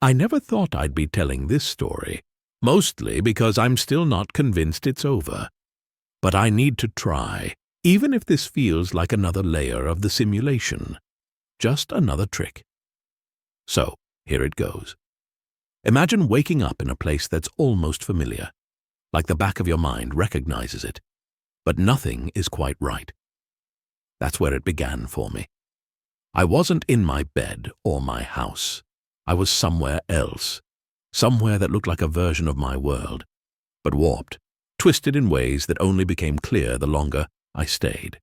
I never thought I'd be telling this story, mostly because I'm still not convinced it's over. But I need to try, even if this feels like another layer of the simulation. Just another trick. So, here it goes. Imagine waking up in a place that's almost familiar, like the back of your mind recognizes it, but nothing is quite right. That's where it began for me. I wasn't in my bed or my house. I was somewhere else, somewhere that looked like a version of my world, but warped, twisted in ways that only became clear the longer I stayed.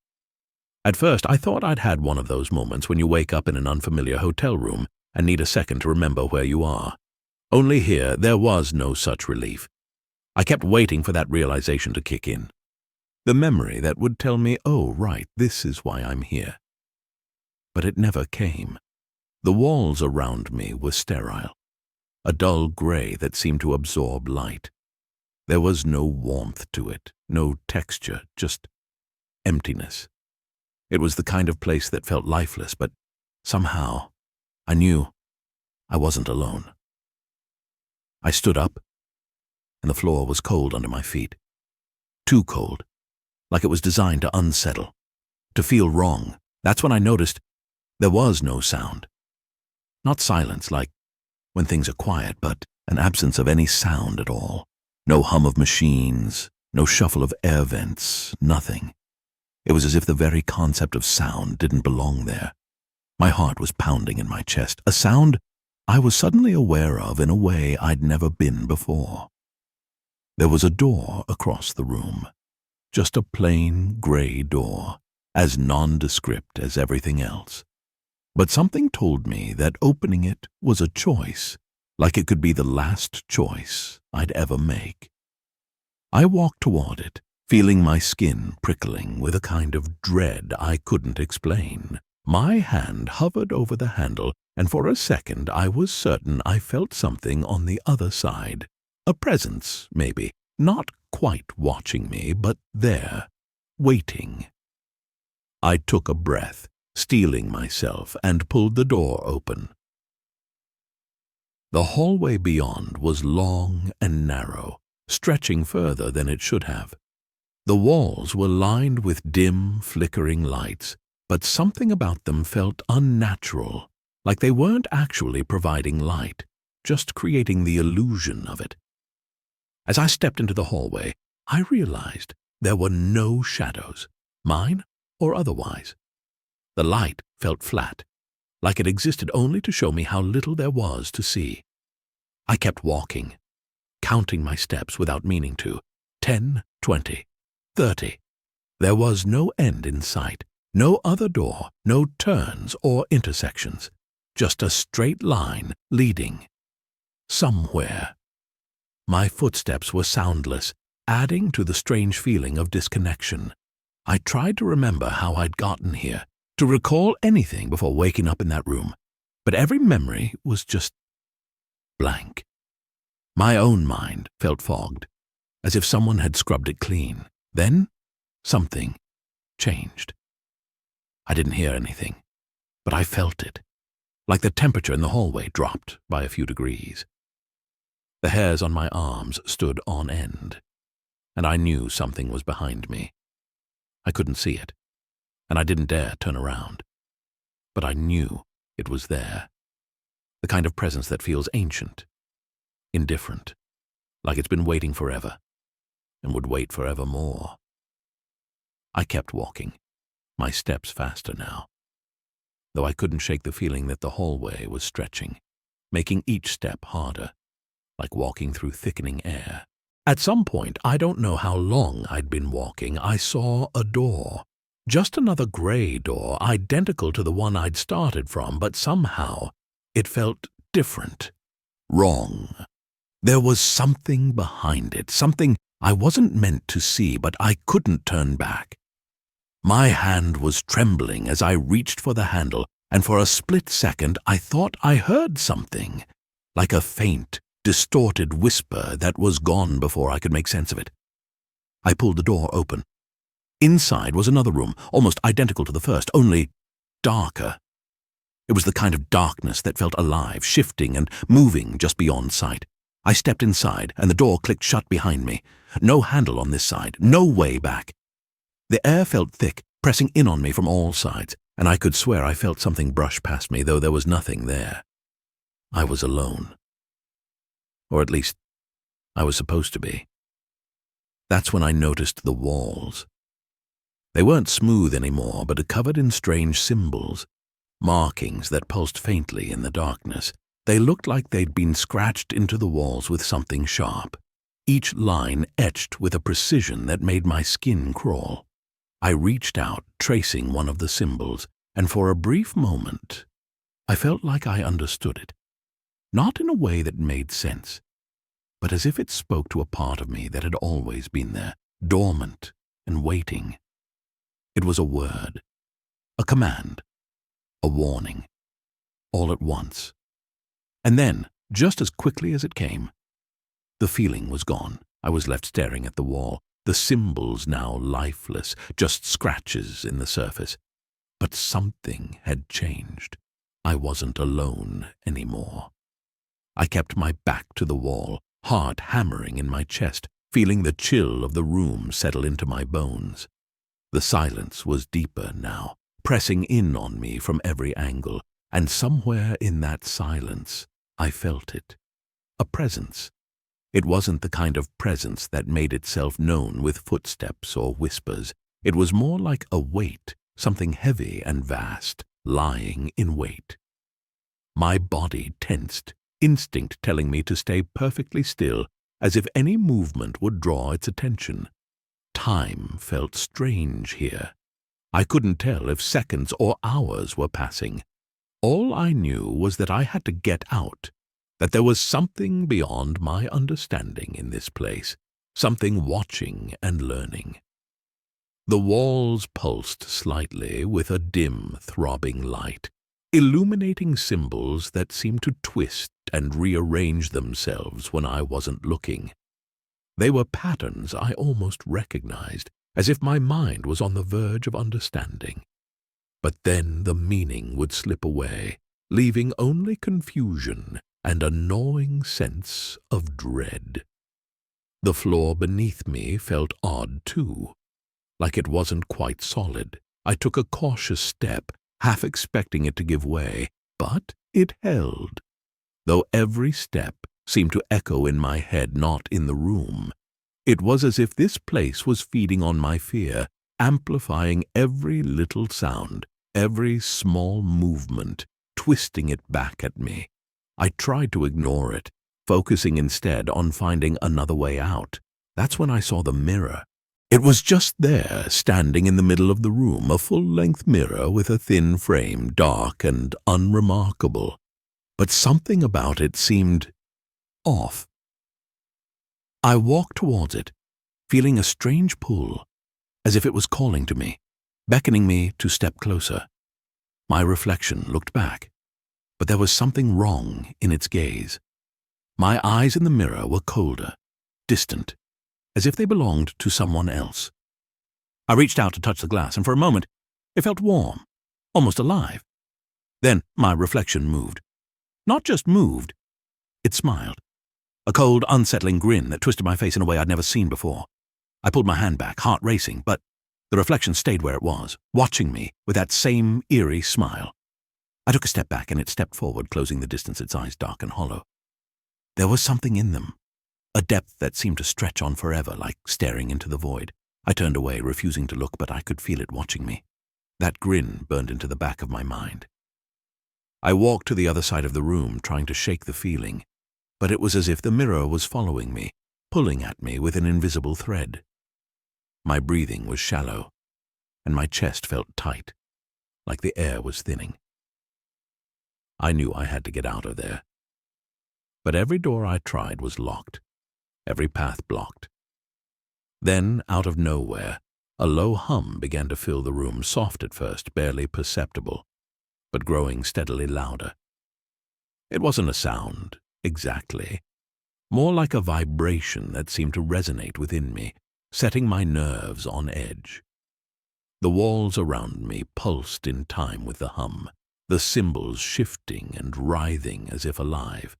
At first, I thought I'd had one of those moments when you wake up in an unfamiliar hotel room and need a second to remember where you are. Only here, there was no such relief. I kept waiting for that realization to kick in. The memory that would tell me, oh, right, this is why I'm here. But it never came. The walls around me were sterile, a dull gray that seemed to absorb light. There was no warmth to it, no texture, just emptiness. It was the kind of place that felt lifeless, but somehow I knew I wasn't alone. I stood up, and the floor was cold under my feet. Too cold, like it was designed to unsettle, to feel wrong. That's when I noticed there was no sound. Not silence, like when things are quiet, but an absence of any sound at all. No hum of machines, no shuffle of air vents, nothing. It was as if the very concept of sound didn't belong there. My heart was pounding in my chest, a sound I was suddenly aware of in a way I'd never been before. There was a door across the room, just a plain gray door, as nondescript as everything else. But something told me that opening it was a choice, like it could be the last choice I'd ever make. I walked toward it, feeling my skin prickling with a kind of dread I couldn't explain. My hand hovered over the handle, and for a second I was certain I felt something on the other side. A presence, maybe, not quite watching me, but there, waiting. I took a breath, steeling myself, and pulled the door open. The hallway beyond was long and narrow, stretching further than it should have. The walls were lined with dim, flickering lights, but something about them felt unnatural, like they weren't actually providing light, just creating the illusion of it. As I stepped into the hallway, I realized there were no shadows, mine or otherwise. The light felt flat, like it existed only to show me how little there was to see. I kept walking, counting my steps without meaning to. 10, 20, 30. There was no end in sight, no other door, no turns or intersections, just a straight line leading somewhere. My footsteps were soundless, adding to the strange feeling of disconnection. I tried to remember how I'd gotten here, to recall anything before waking up in that room, but every memory was just blank. My own mind felt fogged, as if someone had scrubbed it clean. Then something changed. I didn't hear anything, but I felt it, like the temperature in the hallway dropped by a few degrees. The hairs on my arms stood on end, and I knew something was behind me. I couldn't see it, and I didn't dare turn around, but I knew it was there, the kind of presence that feels ancient, indifferent, like it's been waiting forever, and would wait forever more. I kept walking, my steps faster now, though I couldn't shake the feeling that the hallway was stretching, making each step harder, like walking through thickening air. At some point, I don't know how long I'd been walking, I saw a door. Just another gray door, identical to the one I'd started from, but somehow it felt different, wrong. There was something behind it, something I wasn't meant to see, but I couldn't turn back. My hand was trembling as I reached for the handle, and for a split second I thought I heard something, like a faint, distorted whisper that was gone before I could make sense of it. I pulled the door open. Inside was another room, almost identical to the first, only darker. It was the kind of darkness that felt alive, shifting and moving just beyond sight. I stepped inside, and the door clicked shut behind me. No handle on this side, no way back. The air felt thick, pressing in on me from all sides, and I could swear I felt something brush past me, though there was nothing there. I was alone. Or at least, I was supposed to be. That's when I noticed the walls. They weren't smooth anymore, but covered in strange symbols, markings that pulsed faintly in the darkness. They looked like they'd been scratched into the walls with something sharp, each line etched with a precision that made my skin crawl. I reached out, tracing one of the symbols, and for a brief moment, I felt like I understood it. Not in a way that made sense, but as if it spoke to a part of me that had always been there, dormant and waiting. It was a word, a command, a warning, all at once. And then, just as quickly as it came, the feeling was gone. I was left staring at the wall, the symbols now lifeless, just scratches in the surface. But something had changed. I wasn't alone anymore. I kept my back to the wall, heart hammering in my chest, feeling the chill of the room settle into my bones. The silence was deeper now, pressing in on me from every angle, and somewhere in that silence, I felt it. A presence. It wasn't the kind of presence that made itself known with footsteps or whispers. It was more like a weight, something heavy and vast, lying in wait. My body tensed, instinct telling me to stay perfectly still, as if any movement would draw its attention. Time felt strange here. I couldn't tell if seconds or hours were passing. All I knew was that I had to get out, that there was something beyond my understanding in this place, something watching and learning. The walls pulsed slightly with a dim, throbbing light, illuminating symbols that seemed to twist and rearrange themselves when I wasn't looking. They were patterns I almost recognized, as if my mind was on the verge of understanding. But then the meaning would slip away, leaving only confusion and a gnawing sense of dread. The floor beneath me felt odd, too, like it wasn't quite solid. I took a cautious step, half expecting it to give way, but it held, though every step seemed to echo in my head, not in the room. It was as if this place was feeding on my fear, amplifying every little sound, every small movement, twisting it back at me. I tried to ignore it, focusing instead on finding another way out. That's when I saw the mirror. It was just there, standing in the middle of the room, a full-length mirror with a thin frame, dark and unremarkable. But something about it seemed off. I walked towards it, feeling a strange pull, as if it was calling to me, beckoning me to step closer. My reflection looked back, but there was something wrong in its gaze. My eyes in the mirror were colder, distant, as if they belonged to someone else. I reached out to touch the glass, and for a moment, it felt warm, almost alive. Then my reflection moved. Not just moved, it smiled. A cold, unsettling grin that twisted my face in a way I'd never seen before. I pulled my hand back, heart racing, but the reflection stayed where it was, watching me with that same eerie smile. I took a step back, and it stepped forward, closing the distance, its eyes dark and hollow. There was something in them, a depth that seemed to stretch on forever, like staring into the void. I turned away, refusing to look, but I could feel it watching me. That grin burned into the back of my mind. I walked to the other side of the room, trying to shake the feeling, but it was as if the mirror was following me, pulling at me with an invisible thread. My breathing was shallow, and my chest felt tight, like the air was thinning. I knew I had to get out of there. But every door I tried was locked, every path blocked. Then, out of nowhere, a low hum began to fill the room, soft at first, barely perceptible, but growing steadily louder. It wasn't a sound, exactly, more like a vibration that seemed to resonate within me, setting my nerves on edge. The walls around me pulsed in time with the hum, the symbols shifting and writhing as if alive.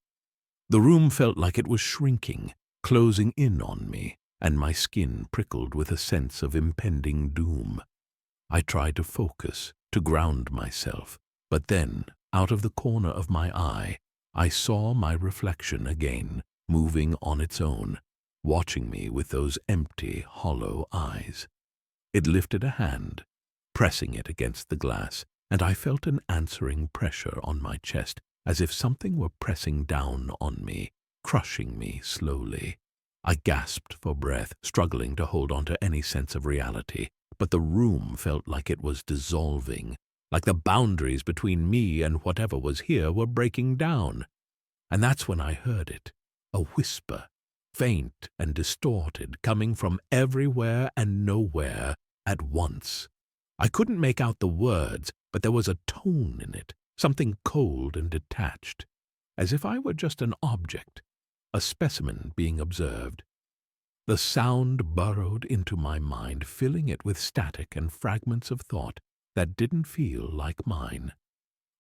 The room felt like it was shrinking, closing in on me, and my skin prickled with a sense of impending doom. I tried to focus, to ground myself, but then, out of the corner of my eye, I saw my reflection again, moving on its own, watching me with those empty, hollow eyes. It lifted a hand, pressing it against the glass, and I felt an answering pressure on my chest, as if something were pressing down on me, crushing me slowly. I gasped for breath, struggling to hold on to any sense of reality, but the room felt like it was dissolving, like the boundaries between me and whatever was here were breaking down. And that's when I heard it, a whisper, faint and distorted, coming from everywhere and nowhere at once. I couldn't make out the words, but there was a tone in it, something cold and detached, as if I were just an object, a specimen being observed. The sound burrowed into my mind, filling it with static and fragments of thought that didn't feel like mine.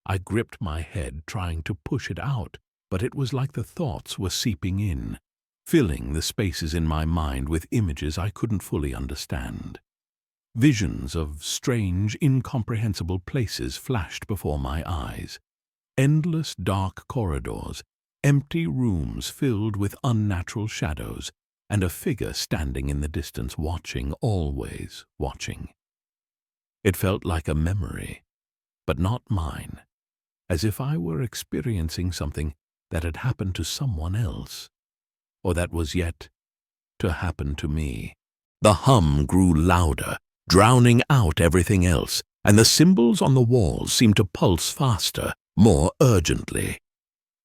I gripped my head, trying to push it out, but it was like the thoughts were seeping in, filling the spaces in my mind with images I couldn't fully understand. Visions of strange, incomprehensible places flashed before my eyes. Endless dark corridors, empty rooms filled with unnatural shadows, and a figure standing in the distance watching, always watching. It felt like a memory, but not mine, as if I were experiencing something that had happened to someone else, or that was yet to happen to me. The hum grew louder, drowning out everything else, and the symbols on the walls seemed to pulse faster, more urgently.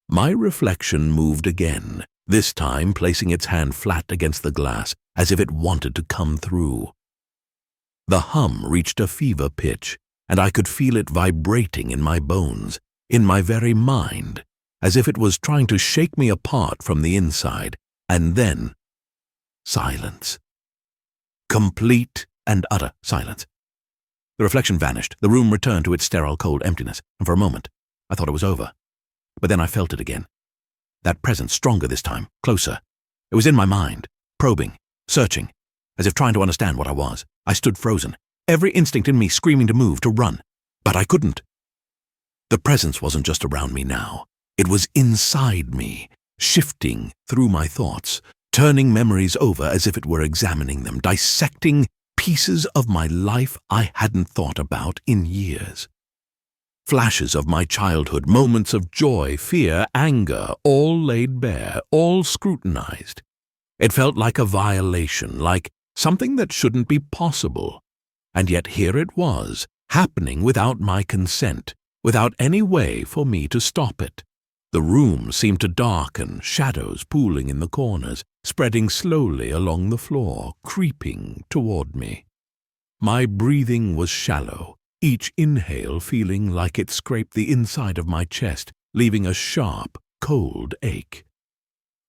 My reflection moved again, this time placing its hand flat against the glass, as if it wanted to come through. The hum reached a fever pitch, and I could feel it vibrating in my bones, in my very mind, as if it was trying to shake me apart from the inside, and then silence. Complete and utter silence. The reflection vanished, the room returned to its sterile, cold emptiness, and for a moment I thought it was over. But then I felt it again. That presence, stronger this time, closer. It was in my mind, probing, searching, as if trying to understand what I was. I stood frozen, every instinct in me screaming to move, to run, but I couldn't. The presence wasn't just around me now. It was inside me, shifting through my thoughts, turning memories over as if it were examining them, dissecting pieces of my life I hadn't thought about in years. Flashes of my childhood, moments of joy, fear, anger, all laid bare, all scrutinized. It felt like a violation, like something that shouldn't be possible. And yet here it was, happening without my consent, without any way for me to stop it. The room seemed to darken, shadows pooling in the corners, spreading slowly along the floor, creeping toward me. My breathing was shallow, each inhale feeling like it scraped the inside of my chest, leaving a sharp, cold ache.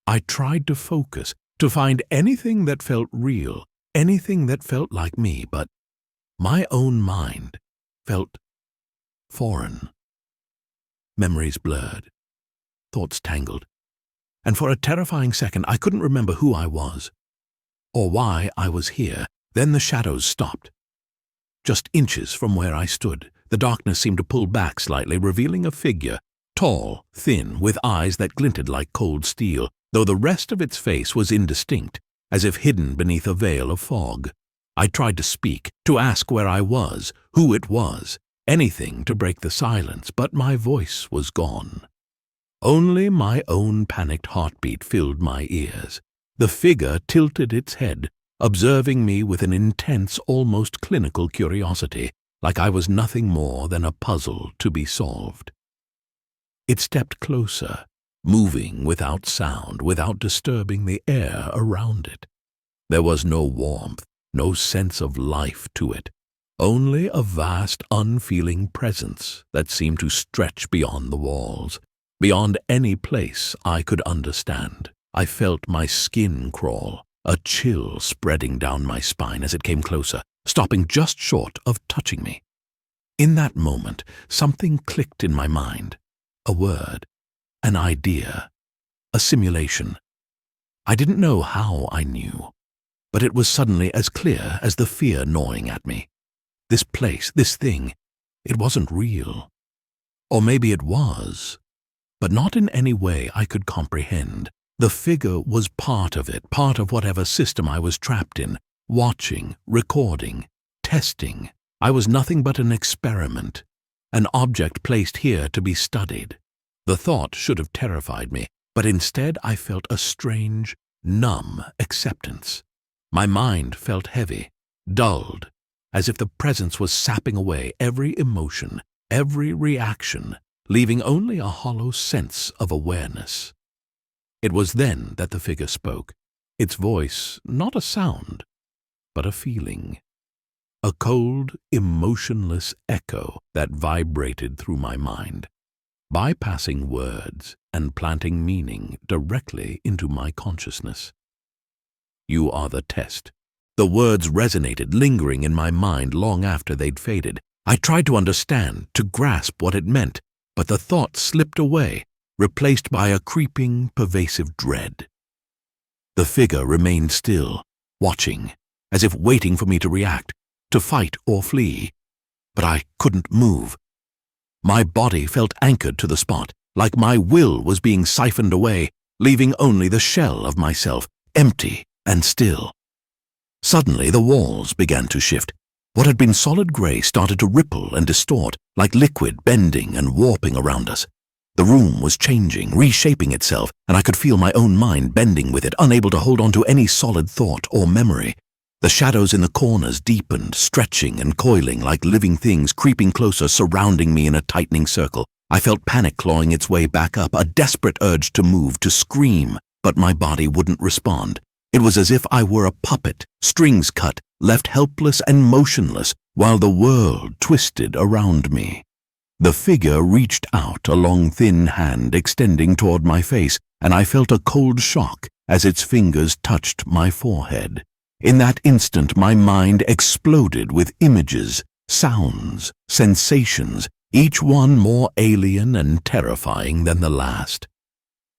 I tried to focus, to find anything that felt real, anything that felt like me, but my own mind felt foreign. Memories blurred, thoughts tangled, and for a terrifying second I couldn't remember who I was, or why I was here. Then the shadows stopped. Just inches from where I stood, the darkness seemed to pull back slightly, revealing a figure, tall, thin, with eyes that glinted like cold steel, though the rest of its face was indistinct, as if hidden beneath a veil of fog. I tried to speak, to ask where I was, who it was, anything to break the silence, but my voice was gone. Only my own panicked heartbeat filled my ears. The figure tilted its head, observing me with an intense, almost clinical curiosity, like I was nothing more than a puzzle to be solved. It stepped closer, moving without sound, without disturbing the air around it. There was no warmth, no sense of life to it, only a vast, unfeeling presence that seemed to stretch beyond the walls, beyond any place I could understand. I felt my skin crawl, a chill spreading down my spine as it came closer, stopping just short of touching me. In that moment, something clicked in my mind. A word, an idea, a simulation. I didn't know how I knew, but it was suddenly as clear as the fear gnawing at me. This place, this thing, it wasn't real. Or maybe it was, but not in any way I could comprehend. The figure was part of it, part of whatever system I was trapped in, watching, recording, testing. I was nothing but an experiment, an object placed here to be studied. The thought should have terrified me, but instead I felt a strange, numb acceptance. My mind felt heavy, dulled, as if the presence was sapping away every emotion, every reaction, leaving only a hollow sense of awareness. It was then that the figure spoke, its voice not a sound, but a feeling. A cold, emotionless echo that vibrated through my mind, bypassing words and planting meaning directly into my consciousness. You are the test. The words resonated, lingering in my mind long after they'd faded. I tried to understand, to grasp what it meant, but the thought slipped away, replaced by a creeping, pervasive dread. The figure remained still, watching, as if waiting for me to react, to fight or flee. But I couldn't move. My body felt anchored to the spot, like my will was being siphoned away, leaving only the shell of myself, empty and still. Suddenly the walls began to shift. What had been solid gray started to ripple and distort, like liquid bending and warping around us. The room was changing, reshaping itself, and I could feel my own mind bending with it, unable to hold on to any solid thought or memory. The shadows in the corners deepened, stretching and coiling like living things creeping closer, surrounding me in a tightening circle. I felt panic clawing its way back up, a desperate urge to move, to scream, but my body wouldn't respond. It was as if I were a puppet, strings cut, left helpless and motionless, while the world twisted around me. The figure reached out, a long, thin hand extending toward my face, and I felt a cold shock as its fingers touched my forehead. In that instant, my mind exploded with images, sounds, sensations, each one more alien and terrifying than the last.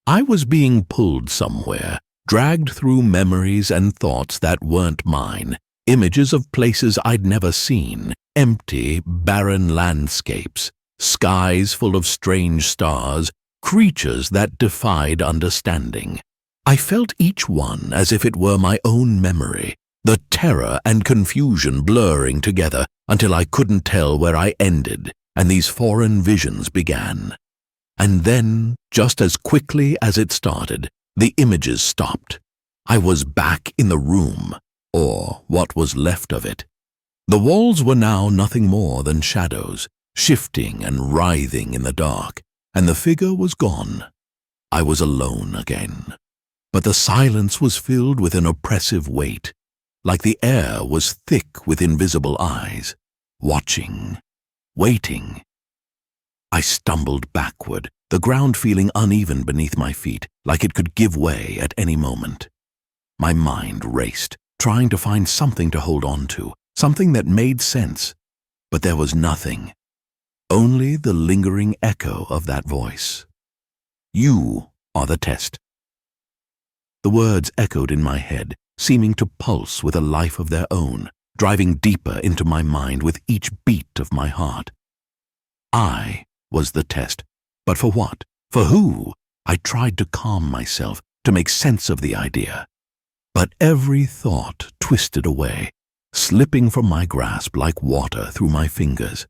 I was being pulled somewhere, dragged through memories and thoughts that weren't mine, images of places I'd never seen, empty, barren landscapes, skies full of strange stars, creatures that defied understanding. I felt each one as if it were my own memory, the terror and confusion blurring together until I couldn't tell where I ended and these foreign visions began. And then, just as quickly as it started, the images stopped. I was back in the room, or what was left of it. The walls were now nothing more than shadows, shifting and writhing in the dark, and the figure was gone. I was alone again. But the silence was filled with an oppressive weight, like the air was thick with invisible eyes, watching, waiting. I stumbled backward, the ground feeling uneven beneath my feet, like it could give way at any moment. My mind raced, trying to find something to hold on to, something that made sense. But there was nothing, only the lingering echo of that voice. You are the test. The words echoed in my head, seeming to pulse with a life of their own, driving deeper into my mind with each beat of my heart. I was the test, but for what? For who? I tried to calm myself, to make sense of the idea. But every thought twisted away, slipping from my grasp like water through my fingers.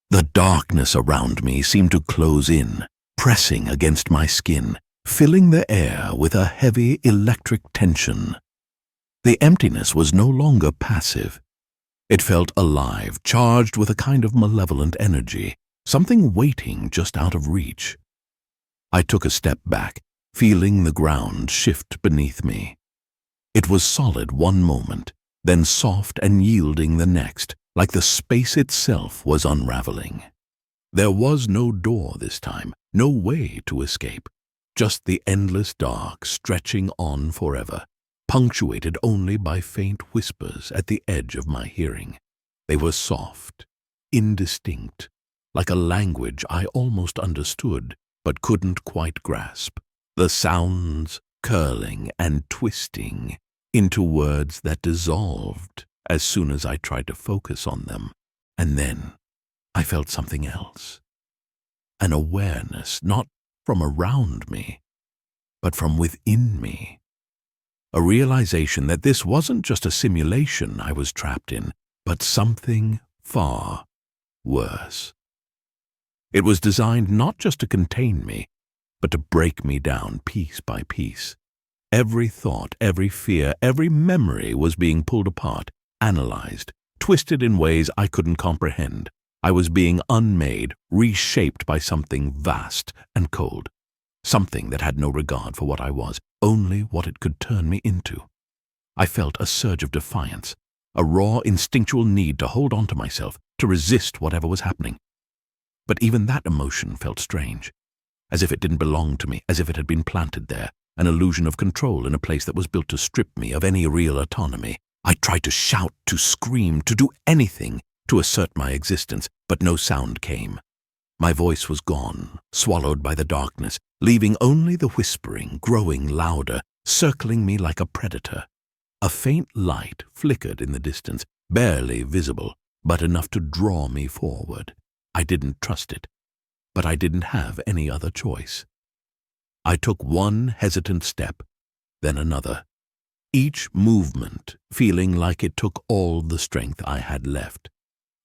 The darkness around me seemed to close in, pressing against my skin, filling the air with a heavy electric tension. The emptiness was no longer passive. It felt alive, charged with a kind of malevolent energy, something waiting just out of reach. I took a step back, feeling the ground shift beneath me. It was solid one moment, then soft and yielding the next, like the space itself was unraveling. There was no door this time, no way to escape, just the endless dark stretching on forever, punctuated only by faint whispers at the edge of my hearing. They were soft, indistinct, like a language I almost understood but couldn't quite grasp. The sounds curling and twisting into words that dissolved as soon as I tried to focus on them. And then I felt something else. An awareness, not from around me, but from within me. A realization that this wasn't just a simulation I was trapped in, but something far worse. It was designed not just to contain me, but to break me down piece by piece. Every thought, every fear, every memory was being pulled apart, analyzed, twisted in ways I couldn't comprehend. I was being unmade, reshaped by something vast and cold. Something that had no regard for what I was, only what it could turn me into. I felt a surge of defiance, a raw instinctual need to hold on to myself, to resist whatever was happening. But even that emotion felt strange, as if it didn't belong to me, as if it had been planted there, an illusion of control in a place that was built to strip me of any real autonomy. I tried to shout, to scream, to do anything to assert my existence, but no sound came. My voice was gone, swallowed by the darkness, leaving only the whispering, growing louder, circling me like a predator. A faint light flickered in the distance, barely visible, but enough to draw me forward. I didn't trust it, but I didn't have any other choice. I took one hesitant step, then another, each movement feeling like it took all the strength I had left.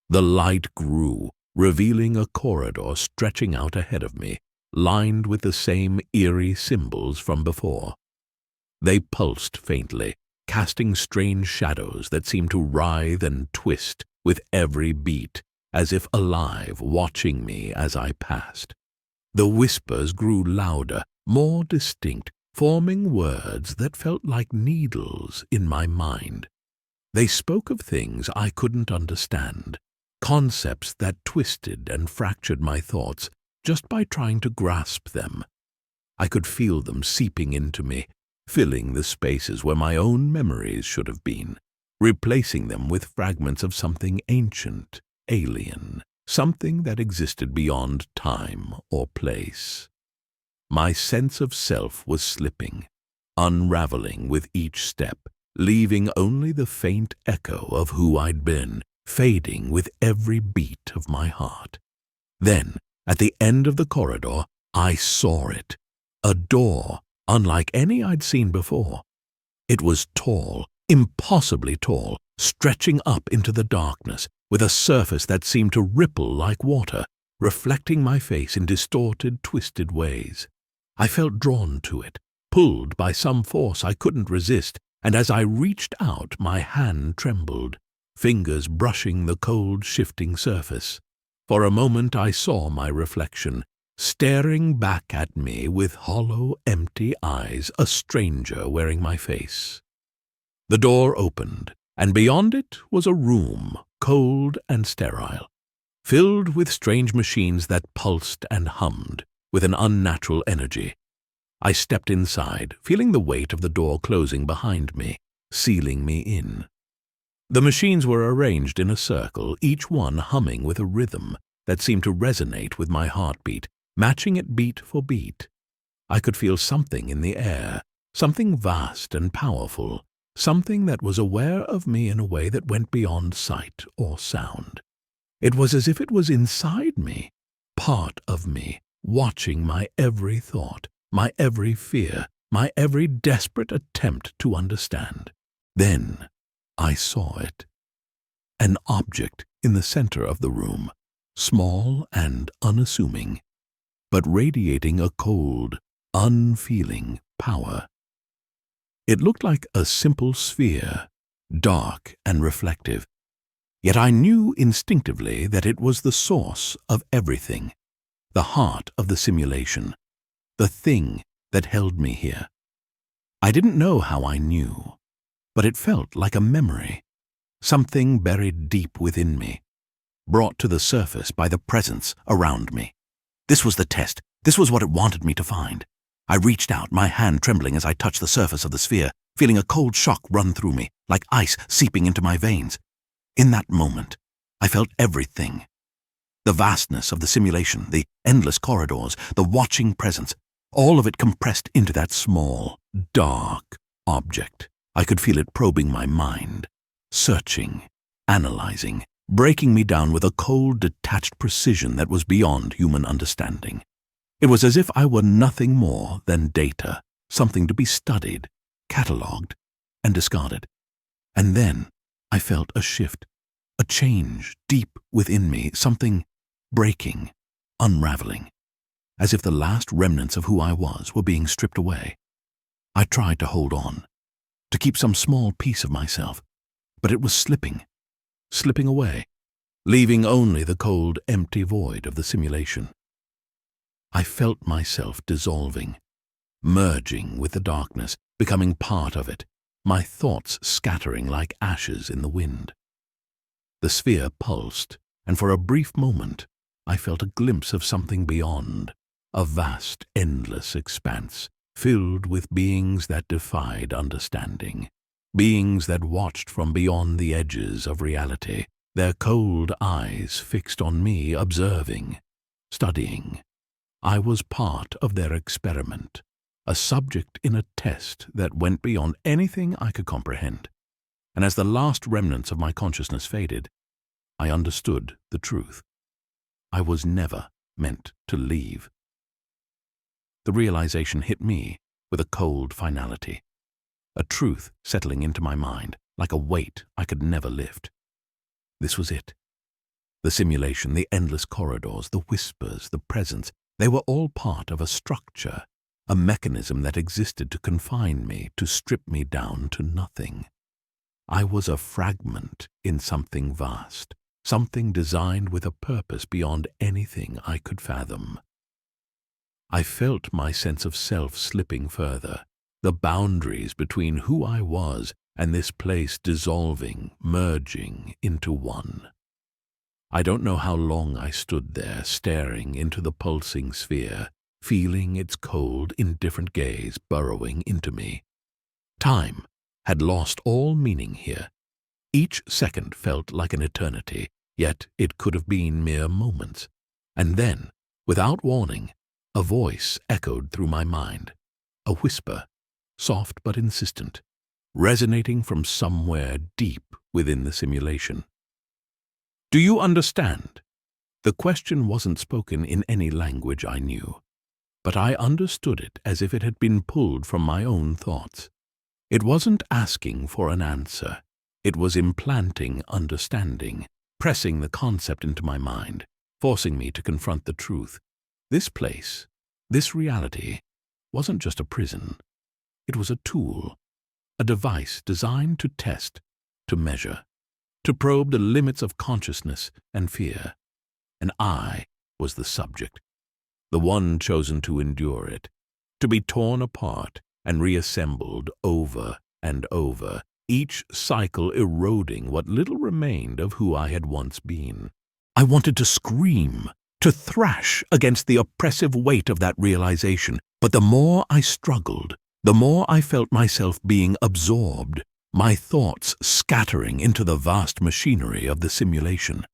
The light grew, revealing a corridor stretching out ahead of me, lined with the same eerie symbols from before. They pulsed faintly, casting strange shadows that seemed to writhe and twist with every beat, as if alive, watching me as I passed. The whispers grew louder, more distinct, forming words that felt like needles in my mind. They spoke of things I couldn't understand, concepts that twisted and fractured my thoughts just by trying to grasp them. I could feel them seeping into me, filling the spaces where my own memories should have been, replacing them with fragments of something ancient, alien, something that existed beyond time or place. My sense of self was slipping, unraveling with each step, leaving only the faint echo of who I'd been, fading with every beat of my heart. Then, at the end of the corridor, I saw it. A door, unlike any I'd seen before. It was tall, impossibly tall, stretching up into the darkness, with a surface that seemed to ripple like water, reflecting my face in distorted, twisted ways. I felt drawn to it, pulled by some force I couldn't resist, and as I reached out, my hand trembled, fingers brushing the cold, shifting surface. For a moment I saw my reflection, staring back at me with hollow, empty eyes, a stranger wearing my face. The door opened, and beyond it was a room, cold and sterile, filled with strange machines that pulsed and hummed with an unnatural energy. I stepped inside, feeling the weight of the door closing behind me, sealing me in. The machines were arranged in a circle, each one humming with a rhythm that seemed to resonate with my heartbeat, matching it beat for beat. I could feel something in the air, something vast and powerful, something that was aware of me in a way that went beyond sight or sound. It was as if it was inside me, part of me, watching my every thought, my every fear, my every desperate attempt to understand. Then I saw it. An object in the center of the room, small and unassuming, but radiating a cold, unfeeling power. It looked like a simple sphere, dark and reflective, yet I knew instinctively that it was the source of everything, the heart of the simulation, the thing that held me here. I didn't know how I knew, but it felt like a memory, something buried deep within me, brought to the surface by the presence around me. This was the test. This was what it wanted me to find. I reached out, my hand trembling as I touched the surface of the sphere, feeling a cold shock run through me, like ice seeping into my veins. In that moment, I felt everything, The vastness of the simulation, the endless corridors, the watching presence, all of it compressed into that small, dark object. I could feel it probing my mind, searching, analyzing, breaking me down with a cold, detached precision that was beyond human understanding. It was as if I were nothing more than data, something to be studied, catalogued, and discarded. And then I felt a shift, a change deep within me, something breaking, unraveling, as if the last remnants of who I was were being stripped away. I tried to hold on, to keep some small piece of myself, but it was slipping away, leaving only the cold, empty void of the simulation. I felt myself dissolving, merging with the darkness, becoming part of it, my thoughts scattering like ashes in the wind. The sphere pulsed, and for a brief moment I felt a glimpse of something beyond, a vast, endless expanse, filled with beings that defied understanding, beings that watched from beyond the edges of reality, their cold eyes fixed on me, observing, studying. I was part of their experiment, a subject in a test that went beyond anything I could comprehend. And as the last remnants of my consciousness faded, I understood the truth. I was never meant to leave. The realization hit me with a cold finality, a truth settling into my mind like a weight I could never lift. This was it. The simulation, the endless corridors, the whispers, the presence, they were all part of a structure, a mechanism that existed to confine me, to strip me down to nothing. I was a fragment in something vast, something designed with a purpose beyond anything I could fathom. I felt my sense of self slipping further, the boundaries between who I was and this place dissolving, merging into one. I don't know how long I stood there, staring into the pulsing sphere, feeling its cold, indifferent gaze burrowing into me. Time had lost all meaning here. Each second felt like an eternity, yet it could have been mere moments. And then, without warning, a voice echoed through my mind, a whisper, soft but insistent, resonating from somewhere deep within the simulation. Do you understand? The question wasn't spoken in any language I knew, but I understood it as if it had been pulled from my own thoughts. It wasn't asking for an answer. It was implanting understanding, pressing the concept into my mind, forcing me to confront the truth. This place, this reality, wasn't just a prison. It was a tool, a device designed to test, to measure, to probe the limits of consciousness and fear. And I was the subject, the one chosen to endure it, to be torn apart and reassembled over and over, each cycle eroding what little remained of who I had once been. I wanted to scream, to thrash against the oppressive weight of that realization, but the more I struggled, the more I felt myself being absorbed, my thoughts scattering into the vast machinery of the simulation.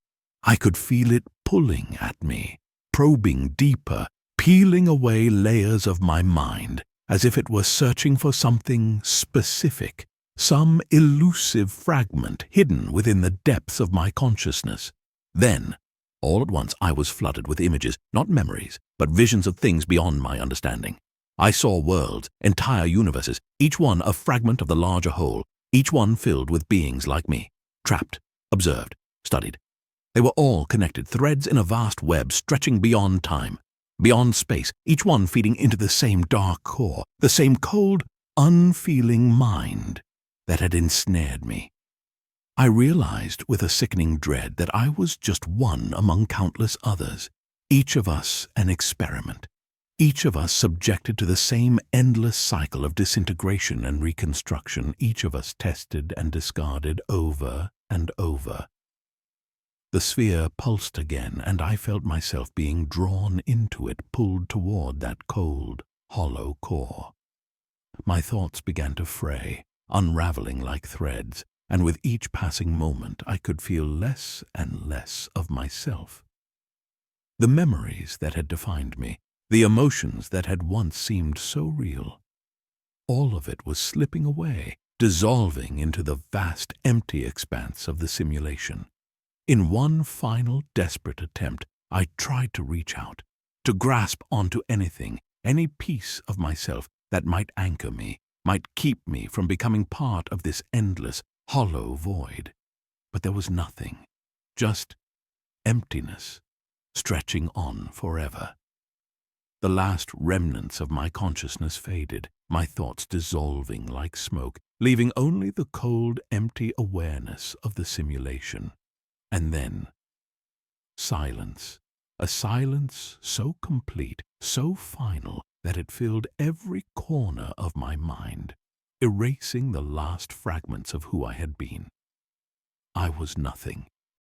I could feel it pulling at me, probing deeper, peeling away layers of my mind, as if it were searching for something specific, some elusive fragment hidden within the depths of my consciousness. Then, all at once, I was flooded with images, not memories, but visions of things beyond my understanding. I saw worlds, entire universes, each one a fragment of the larger whole, each one filled with beings like me, trapped, observed, studied. They were all connected, threads in a vast web stretching beyond time, beyond space, each one feeding into the same dark core, the same cold, unfeeling mind that had ensnared me. I realized with a sickening dread that I was just one among countless others, each of us an experiment, each of us subjected to the same endless cycle of disintegration and reconstruction, each of us tested and discarded over and over. The sphere pulsed again, and I felt myself being drawn into it, pulled toward that cold, hollow core. My thoughts began to fray, unraveling like threads, and with each passing moment I could feel less and less of myself. The memories that had defined me, the emotions that had once seemed so real, all of it was slipping away, dissolving into the vast empty expanse of the simulation. In one final desperate attempt, I tried to reach out, to grasp onto anything, any piece of myself that might anchor me, might keep me from becoming part of this endless, hollow void. But there was nothing, just emptiness, stretching on forever. The last remnants of my consciousness faded, my thoughts dissolving like smoke, leaving only the cold, empty awareness of the simulation. And then, silence. A silence so complete, so final, that it filled every corner of my mind, erasing the last fragments of who I had been. I was nothing,